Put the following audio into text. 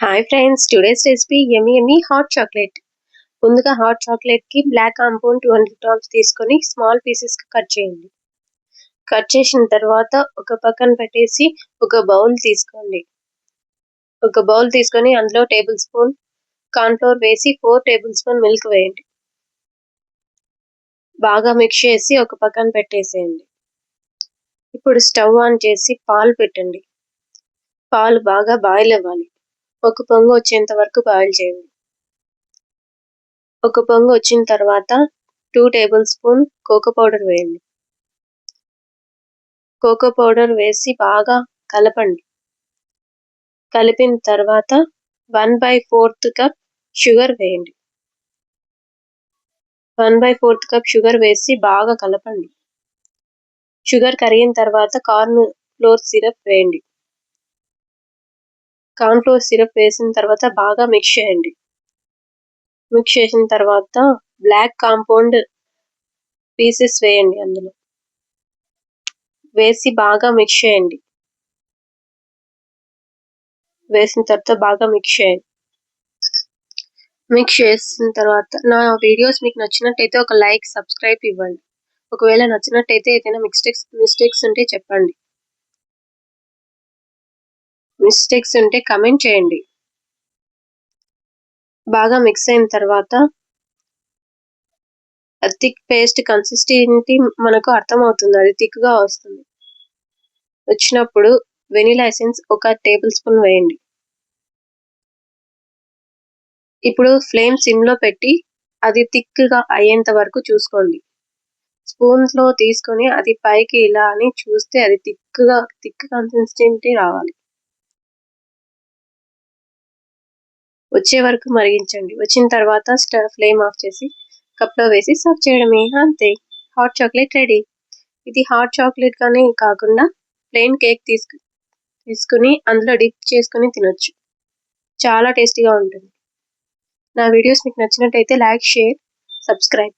Hi friends, today's recipe యమ్మీ hot chocolate. ముందుగా hot chocolate కి black compound 200 grams తీసుకొని small pieces కి cut చేయండి. కట్ చేసిన తర్వాత ఒక పక్కన పెట్టేసి ఒక బౌల్ తీసుకోండి. ఒక బౌల్ తీసుకొని అందులో టేబుల్ స్పూన్ కార్న్ ఫ్లోర్ వేసి 4 టేబుల్ స్పూన్ మిల్క్ వేయండి. బాగా మిక్స్ చేసి ఒక పక్కన పెట్టేసేయండి. ఇప్పుడు స్టవ్ ఆన్ చేసి పాలు పెట్టండి. పాలు బాగా బాయిల్ అవ్వాలి. ఒక పొంగు వచ్చేంత వరకు బాయిల్ చేయండి. ఒక పొంగు వచ్చిన తర్వాత 2 టేబుల్ స్పూన్ కోకో పౌడర్ వేయండి. కోకో పౌడర్ వేసి బాగా కలపండి. కలిపిన తర్వాత 1/4 కప్ షుగర్ వేయండి. 1/4 కప్ షుగర్ వేసి బాగా కలపండి. షుగర్ కరిగిన తర్వాత కార్న్ ఫ్లోర్ సిరప్ వేయండి. కార్న్ ఫ్లోర్ సిరప్ వేసిన తర్వాత బాగా మిక్స్ చేయండి. మిక్స్ చేసిన తర్వాత బ్లాక్ కాంపౌండ్ పీసెస్ వేయండి. అందులో వేసి బాగా మిక్స్ చేయండి. వేసిన తర్వాత బాగా మిక్స్ చేయండి. మిక్స్ చేసిన తర్వాత నా వీడియోస్ మీకు నచ్చినట్టయితే ఒక లైక్, సబ్స్క్రైబ్ ఇవ్వండి. ఒకవేళ నచ్చినట్టయితే ఏదైనా మిస్టేక్స్ ఉంటే చెప్పండి. మిస్టేక్స్ ఉంటే కమెంట్ చేయండి. బాగా మిక్స్ అయిన తర్వాత థిక్ పేస్ట్ కన్సిస్టెన్సీ మనకు అర్థమవుతుంది. అది థిక్గా వస్తుంది. వచ్చినప్పుడు వెనిలా ఎసెన్స్ 1 టేబుల్ స్పూన్ వేయండి. ఇప్పుడు ఫ్లేమ్ సిమ్లో పెట్టి అది థిక్గా అయ్యేంత వరకు చూసుకోండి. స్పూన్లో తీసుకొని అది పైకి ఇలా అని చూస్తే అది థిక్ కన్సిస్టెన్సీ రావాలి. వచ్చే వరకు మరిగించండి. వచ్చిన తర్వాత ఫ్లేమ్ ఆఫ్ చేసి కప్లో వేసి సర్వ్ చేయడమే. అంతే, హాట్ చాక్లెట్ రెడీ. ఇది హాట్ చాక్లెట్ గానే కాకుండా ప్లెయిన్ కేక్ తీసుకుని అందులో డిప్ చేసుకుని తినొచ్చు. చాలా టేస్టీగా ఉంటుంది. నా వీడియోస్ మీకు నచ్చినట్టయితే లైక్, షేర్, సబ్స్క్రైబ్.